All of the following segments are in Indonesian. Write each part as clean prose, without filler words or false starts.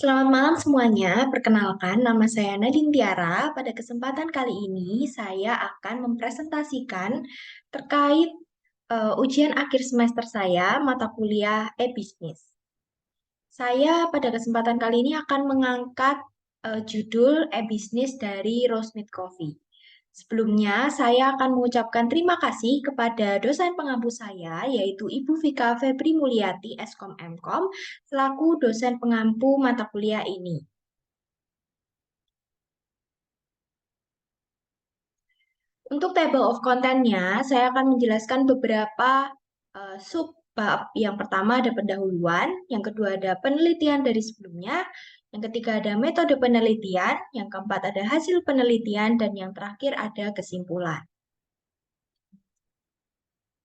Selamat malam semuanya. Perkenalkan, nama saya Nadine Tiara. Pada kesempatan kali ini, saya akan mempresentasikan terkait ujian akhir semester saya, mata kuliah e-bisnis. Saya pada kesempatan kali ini akan mengangkat judul e-bisnis dari Rosemith Coffee. Sebelumnya, saya akan mengucapkan terima kasih kepada dosen pengampu saya, yaitu Ibu Vika Febri Mulyati, Eskom Mkom, selaku dosen pengampu mata kuliah ini. Untuk table of content-nya, saya akan menjelaskan beberapa sub-bab. Yang pertama ada pendahuluan, yang kedua ada penelitian dari sebelumnya, yang ketiga ada metode penelitian, yang keempat ada hasil penelitian, dan yang terakhir ada kesimpulan.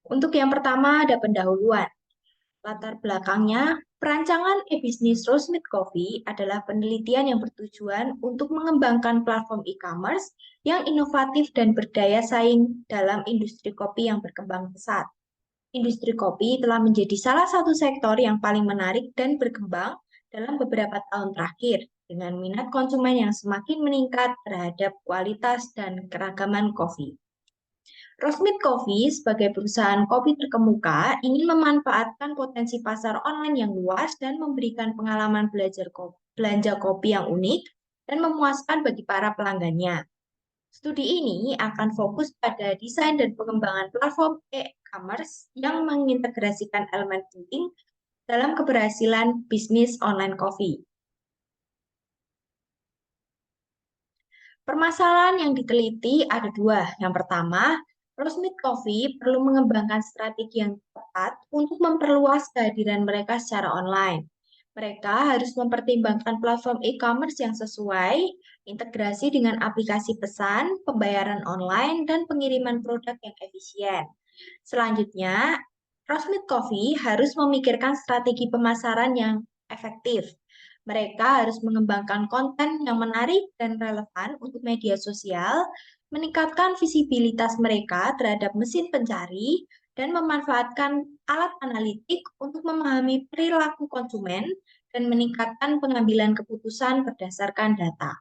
Untuk yang pertama ada pendahuluan. Latar belakangnya, perancangan e-bisnis Rosemith Coffee adalah penelitian yang bertujuan untuk mengembangkan platform e-commerce yang inovatif dan berdaya saing dalam industri kopi yang berkembang pesat. Industri kopi telah menjadi salah satu sektor yang paling menarik dan berkembang dalam beberapa tahun terakhir, dengan minat konsumen yang semakin meningkat terhadap kualitas dan keragaman kopi. Rosemith Coffee sebagai perusahaan kopi terkemuka ingin memanfaatkan potensi pasar online yang luas dan memberikan pengalaman belanja kopi yang unik dan memuaskan bagi para pelanggannya. Studi ini akan fokus pada desain dan pengembangan platform e-commerce yang mengintegrasikan elemen penting dalam keberhasilan bisnis online coffee. Permasalahan yang diteliti ada dua. Yang pertama, Rosemith Coffee perlu mengembangkan strategi yang tepat untuk memperluas kehadiran mereka secara online. Mereka harus mempertimbangkan platform e-commerce yang sesuai, integrasi dengan aplikasi pesan, pembayaran online, dan pengiriman produk yang efisien. Selanjutnya, Rosemith Coffee harus memikirkan strategi pemasaran yang efektif. Mereka harus mengembangkan konten yang menarik dan relevan untuk media sosial, meningkatkan visibilitas mereka terhadap mesin pencari, dan memanfaatkan alat analitik untuk memahami perilaku konsumen dan meningkatkan pengambilan keputusan berdasarkan data.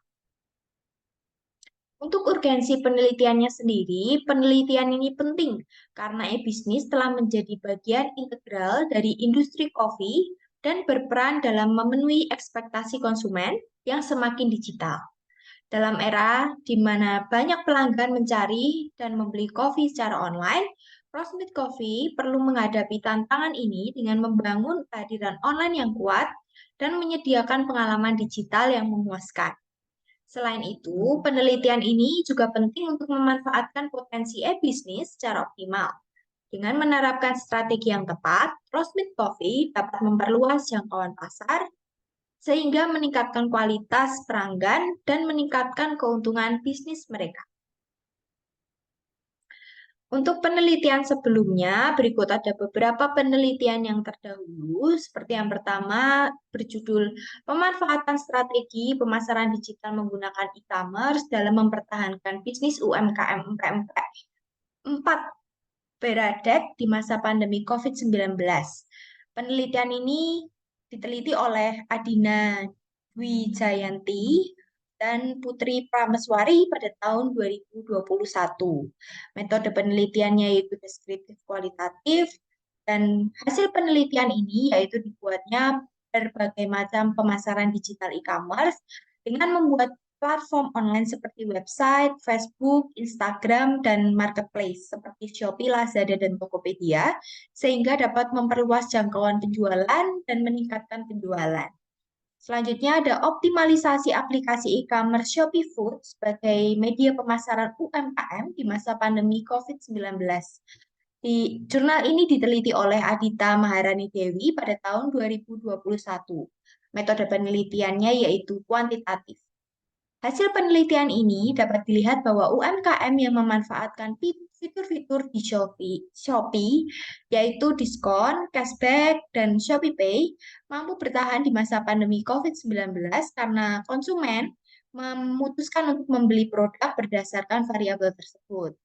Untuk urgensi penelitiannya sendiri, penelitian ini penting karena e-bisnis telah menjadi bagian integral dari industri kopi dan berperan dalam memenuhi ekspektasi konsumen yang semakin digital. Dalam era di mana banyak pelanggan mencari dan membeli kopi secara online, Rosemith Coffee perlu menghadapi tantangan ini dengan membangun kehadiran online yang kuat dan menyediakan pengalaman digital yang memuaskan. Selain itu, penelitian ini juga penting untuk memanfaatkan potensi e-bisnis secara optimal. Dengan menerapkan strategi yang tepat, Rosemith Coffee dapat memperluas jangkauan pasar sehingga meningkatkan kualitas pelanggan dan meningkatkan keuntungan bisnis mereka. Untuk penelitian sebelumnya, berikut ada beberapa penelitian yang terdahulu, seperti yang pertama berjudul Pemanfaatan Strategi Pemasaran Digital Menggunakan E-commerce dalam Mempertahankan Bisnis UMKM 4 Beradek di Masa Pandemi COVID-19. Penelitian ini diteliti oleh Adina Dwi-Jayanti dan Putri Prameswari pada tahun 2021. Metode penelitiannya yaitu deskriptif kualitatif, dan hasil penelitian ini yaitu dibuatnya berbagai macam pemasaran digital e-commerce dengan membuat platform online seperti website, Facebook, Instagram, dan marketplace seperti Shopee, Lazada, dan Tokopedia, sehingga dapat memperluas jangkauan penjualan dan meningkatkan penjualan. Selanjutnya ada optimalisasi aplikasi e-commerce Shopee Food sebagai media pemasaran UMKM di masa pandemi COVID-19. Di jurnal ini diteliti oleh Adita Maharani Dewi pada tahun 2021. Metode penelitiannya yaitu kuantitatif. Hasil penelitian ini dapat dilihat bahwa UMKM yang memanfaatkan fitur-fitur di Shopee, yaitu diskon, cashback, dan ShopeePay, mampu bertahan di masa pandemi COVID-19 karena konsumen memutuskan untuk membeli produk berdasarkan variabel tersebut.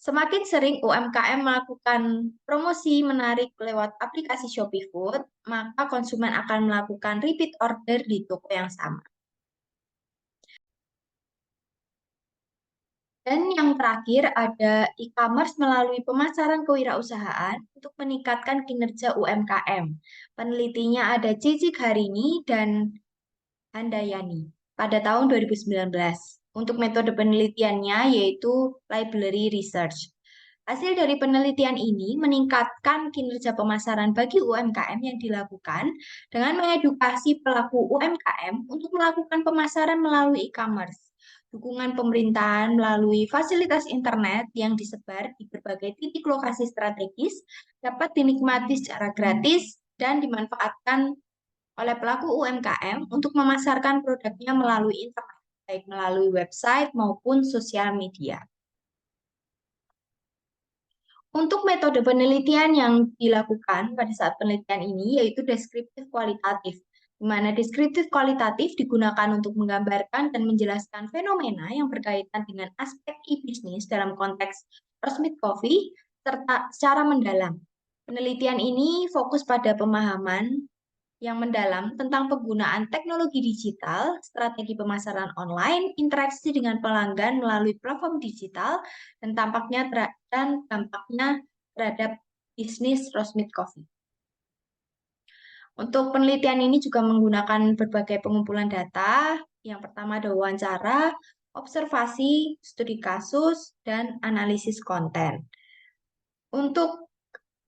Semakin sering UMKM melakukan promosi menarik lewat aplikasi Shopee Food, maka konsumen akan melakukan repeat order di toko yang sama. Dan yang terakhir ada e-commerce melalui pemasaran kewirausahaan untuk meningkatkan kinerja UMKM. Penelitinya ada Cicik Harini dan Handayani pada tahun 2019. Untuk metode penelitiannya yaitu library research. Hasil dari penelitian ini meningkatkan kinerja pemasaran bagi UMKM yang dilakukan dengan mengedukasi pelaku UMKM untuk melakukan pemasaran melalui e-commerce. Dukungan pemerintahan melalui fasilitas internet yang disebar di berbagai titik lokasi strategis dapat dinikmati secara gratis dan dimanfaatkan oleh pelaku UMKM untuk memasarkan produknya melalui internet, baik melalui website maupun sosial media. Untuk metode penelitian yang dilakukan pada saat penelitian ini yaitu deskriptif kualitatif, di mana deskriptif kualitatif digunakan untuk menggambarkan dan menjelaskan fenomena yang berkaitan dengan aspek e-bisnis dalam konteks Rosmith Coffee serta secara mendalam. Penelitian ini fokus pada pemahaman yang mendalam tentang penggunaan teknologi digital, strategi pemasaran online, interaksi dengan pelanggan melalui platform digital, dan dampaknya terhadap bisnis Rosmith Coffee. Untuk penelitian ini juga menggunakan berbagai pengumpulan data. Yang pertama ada wawancara, observasi, studi kasus, dan analisis konten. Untuk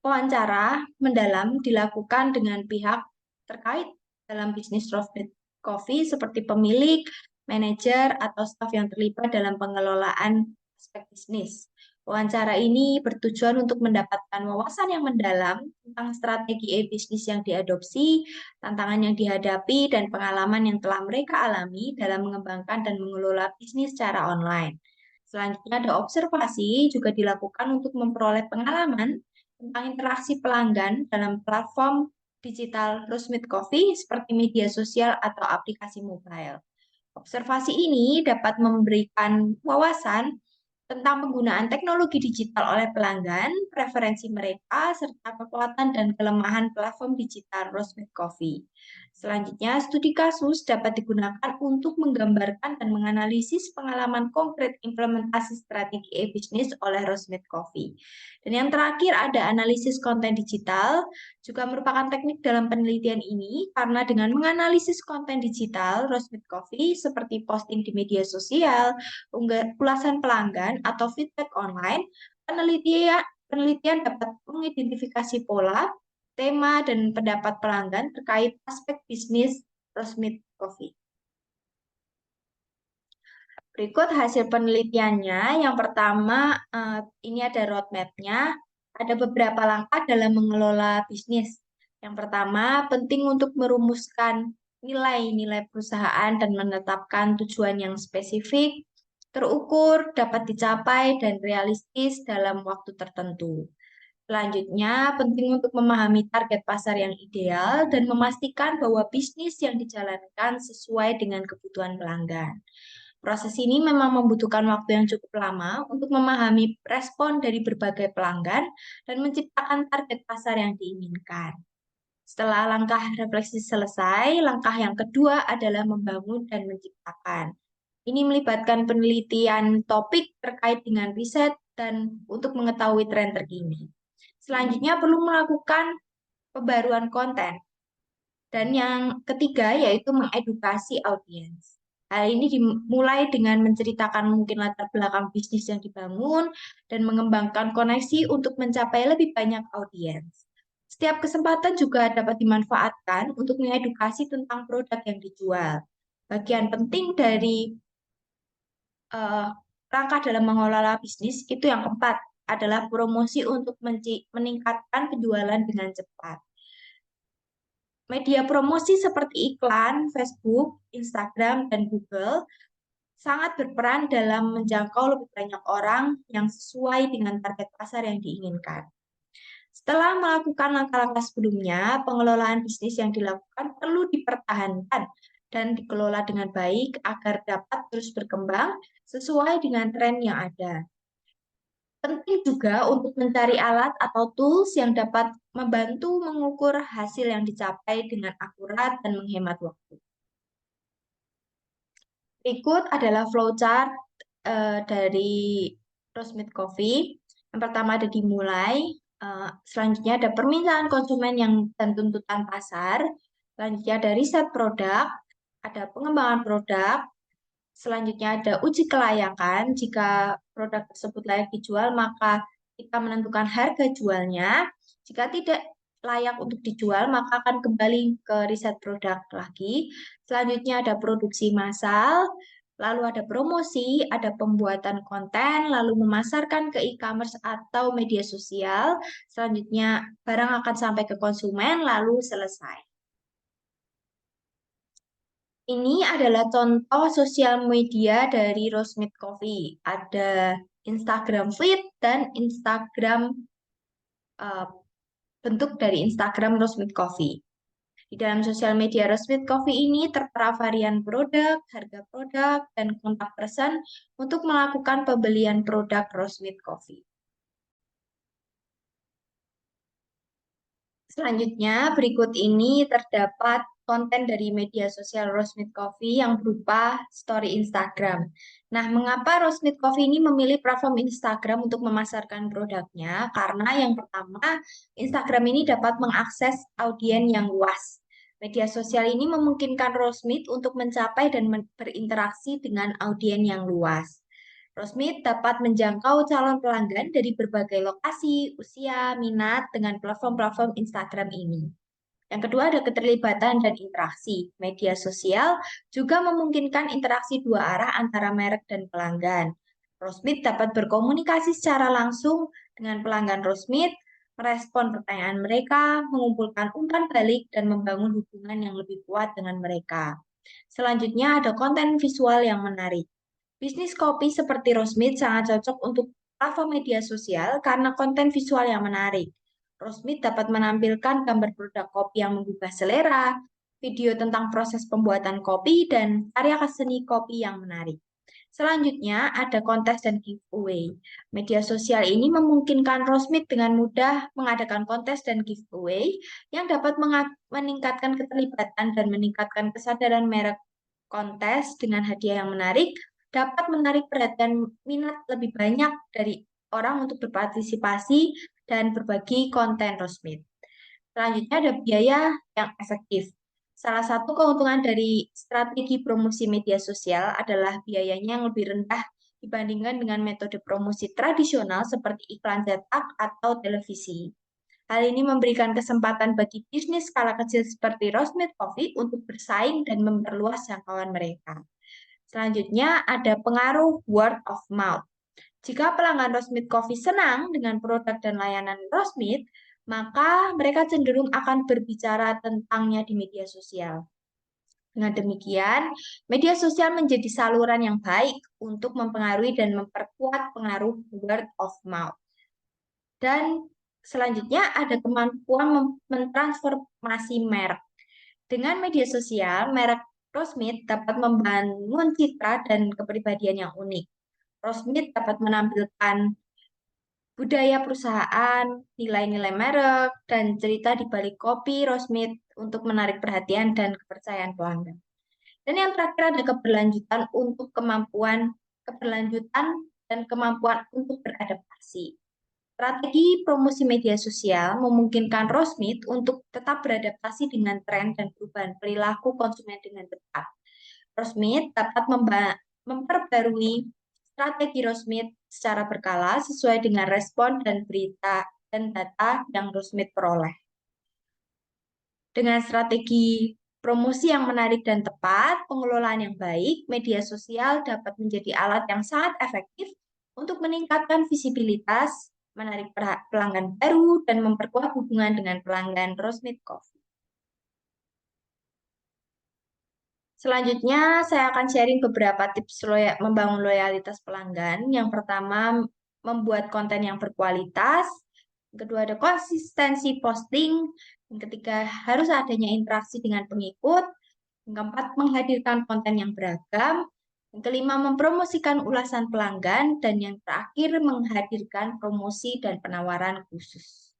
wawancara mendalam dilakukan dengan pihak terkait dalam bisnis Rosmith Coffee seperti pemilik, manajer, atau staf yang terlibat dalam pengelolaan aspek bisnis. Wawancara ini bertujuan untuk mendapatkan wawasan yang mendalam tentang strategi e-bisnis yang diadopsi, tantangan yang dihadapi, dan pengalaman yang telah mereka alami dalam mengembangkan dan mengelola bisnis secara online. Selanjutnya ada observasi juga dilakukan untuk memperoleh pengalaman tentang interaksi pelanggan dalam platform digital Rosmith Coffee seperti media sosial atau aplikasi mobile. Observasi ini dapat memberikan wawasan tentang penggunaan teknologi digital oleh pelanggan, preferensi mereka, serta kekuatan dan kelemahan platform digital Rosmith Coffee. Selanjutnya, studi kasus dapat digunakan untuk menggambarkan dan menganalisis pengalaman konkret implementasi strategi e-bisnis oleh Rosmith Coffee. Dan yang terakhir ada analisis konten digital, juga merupakan teknik dalam penelitian ini karena dengan menganalisis konten digital Rosmith Coffee seperti posting di media sosial, ulasan pelanggan, atau feedback online, penelitian dapat mengidentifikasi pola, tema, dan pendapat pelanggan terkait aspek bisnis Rosmith Coffee. Berikut hasil penelitiannya. Yang pertama, ini ada roadmap-nya. Ada beberapa langkah dalam mengelola bisnis. Yang pertama, penting untuk merumuskan nilai-nilai perusahaan dan menetapkan tujuan yang spesifik, terukur, dapat dicapai, dan realistis dalam waktu tertentu. Selanjutnya, penting untuk memahami target pasar yang ideal dan memastikan bahwa bisnis yang dijalankan sesuai dengan kebutuhan pelanggan. Proses ini memang membutuhkan waktu yang cukup lama untuk memahami respon dari berbagai pelanggan dan menciptakan target pasar yang diinginkan. Setelah langkah refleksi selesai, langkah yang kedua adalah membangun dan menciptakan. Ini melibatkan penelitian topik terkait dengan riset dan untuk mengetahui tren terkini. Selanjutnya perlu melakukan pembaruan konten. Dan yang ketiga yaitu mengedukasi audiens. Hal ini dimulai dengan menceritakan mungkin latar belakang bisnis yang dibangun dan mengembangkan koneksi untuk mencapai lebih banyak audiens. Setiap kesempatan juga dapat dimanfaatkan untuk mengedukasi tentang produk yang dijual. Bagian penting dari uh, langkah dalam mengelola bisnis itu yang keempat adalah promosi untuk meningkatkan penjualan dengan cepat. Media promosi seperti iklan, Facebook, Instagram, dan Google sangat berperan dalam menjangkau lebih banyak orang yang sesuai dengan target pasar yang diinginkan. Setelah melakukan langkah-langkah sebelumnya, pengelolaan bisnis yang dilakukan perlu dipertahankan dan dikelola dengan baik agar dapat terus berkembang sesuai dengan tren yang ada. Penting juga untuk mencari alat atau tools yang dapat membantu mengukur hasil yang dicapai dengan akurat dan menghemat waktu. Berikut adalah flowchart dari Roastmate Coffee. Yang pertama ada dimulai, selanjutnya ada permintaan konsumen dan tuntutan pasar, selanjutnya ada riset produk, ada pengembangan produk, selanjutnya ada uji kelayakan. Jika produk tersebut layak dijual, maka kita menentukan harga jualnya. Jika tidak layak untuk dijual, maka akan kembali ke riset produk lagi. Selanjutnya ada produksi massal, lalu ada promosi, ada pembuatan konten, lalu memasarkan ke e-commerce atau media sosial. Selanjutnya barang akan sampai ke konsumen, lalu selesai. Ini adalah contoh sosial media dari Roastmate Coffee. Ada Instagram feed dan Instagram eh, bentuk dari Instagram Roastmate Coffee. Di dalam sosial media Roastmate Coffee ini tertera varian produk, harga produk, dan kontak person untuk melakukan pembelian produk Roastmate Coffee. Selanjutnya, berikut ini terdapat konten dari media sosial Roastmate Coffee yang berupa story Instagram. Nah, mengapa Roastmate Coffee ini memilih platform Instagram untuk memasarkan produknya? Karena yang pertama, Instagram ini dapat mengakses audiens yang luas. Media sosial ini memungkinkan Roastmate untuk mencapai dan berinteraksi dengan audiens yang luas. Roastmate dapat menjangkau calon pelanggan dari berbagai lokasi, usia, minat dengan platform-platform Instagram ini. Yang kedua ada keterlibatan dan interaksi. Media sosial juga memungkinkan interaksi dua arah antara merek dan pelanggan. Roastmate dapat berkomunikasi secara langsung dengan pelanggan Roastmate, merespon pertanyaan mereka, mengumpulkan umpan balik, dan membangun hubungan yang lebih kuat dengan mereka. Selanjutnya ada konten visual yang menarik. Bisnis kopi seperti Roastmate sangat cocok untuk platform media sosial karena konten visual yang menarik. Roastmate dapat menampilkan gambar produk kopi yang menggugah selera, video tentang proses pembuatan kopi, dan karya seni kopi yang menarik. Selanjutnya, ada kontes dan giveaway. Media sosial ini memungkinkan Roastmate dengan mudah mengadakan kontes dan giveaway yang dapat meningkatkan keterlibatan dan meningkatkan kesadaran merek. Kontes dengan hadiah yang menarik dapat menarik perhatian minat lebih banyak dari orang untuk berpartisipasi dan berbagi konten Roastmate. Selanjutnya ada biaya yang efektif. Salah satu keuntungan dari strategi promosi media sosial adalah biayanya yang lebih rendah dibandingkan dengan metode promosi tradisional seperti iklan cetak atau televisi. Hal ini memberikan kesempatan bagi bisnis skala kecil seperti Roastmate Coffee untuk bersaing dan memperluas jangkauan mereka. Selanjutnya ada pengaruh word of mouth. Jika pelanggan Roastmate Coffee senang dengan produk dan layanan Roastmate, maka mereka cenderung akan berbicara tentangnya di media sosial. Dengan demikian, media sosial menjadi saluran yang baik untuk mempengaruhi dan memperkuat pengaruh word of mouth. Dan selanjutnya ada kemampuan mentransformasi merek. Dengan media sosial, merek Roastmate dapat membangun citra dan kepribadian yang unik. Roastmate dapat menampilkan budaya perusahaan, nilai-nilai merek, dan cerita di balik kopi Roastmate untuk menarik perhatian dan kepercayaan pelanggan. Dan yang terakhir ada keberlanjutan dan kemampuan untuk beradaptasi. Strategi promosi media sosial memungkinkan Roastmate untuk tetap beradaptasi dengan tren dan perubahan perilaku konsumen dengan cepat. Roastmate dapat memperbarui strategi Roastmate secara berkala sesuai dengan respon dan berita dan data yang Roastmate peroleh. Dengan strategi promosi yang menarik dan tepat, pengelolaan yang baik, media sosial dapat menjadi alat yang sangat efektif untuk meningkatkan visibilitas, menarik pelanggan baru, dan memperkuat hubungan dengan pelanggan Roastmate Coffee. Selanjutnya, saya akan sharing beberapa tips membangun loyalitas pelanggan. Yang pertama, membuat konten yang berkualitas. Yang kedua, ada konsistensi posting. Yang ketiga, harus adanya interaksi dengan pengikut. Yang keempat, menghadirkan konten yang beragam. Yang kelima, mempromosikan ulasan pelanggan. Dan yang terakhir, menghadirkan promosi dan penawaran khusus.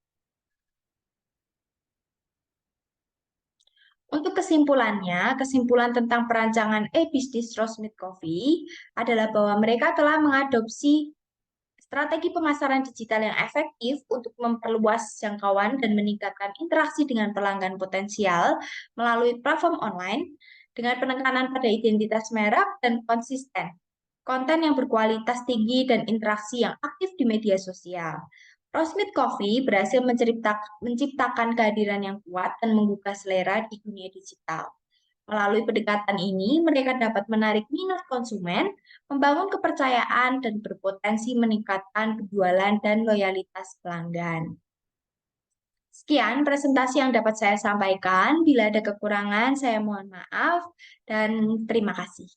Untuk kesimpulannya, kesimpulan tentang perancangan e-bisnis Rosmith Coffee adalah bahwa mereka telah mengadopsi strategi pemasaran digital yang efektif untuk memperluas jangkauan dan meningkatkan interaksi dengan pelanggan potensial melalui platform online dengan penekanan pada identitas merek dan konsisten, konten yang berkualitas tinggi dan interaksi yang aktif di media sosial. Rosmith Coffee berhasil menciptakan kehadiran yang kuat dan menggugah selera di dunia digital. Melalui pendekatan ini, mereka dapat menarik minat konsumen, membangun kepercayaan, dan berpotensi meningkatkan penjualan dan loyalitas pelanggan. Sekian presentasi yang dapat saya sampaikan. Bila ada kekurangan, saya mohon maaf dan terima kasih.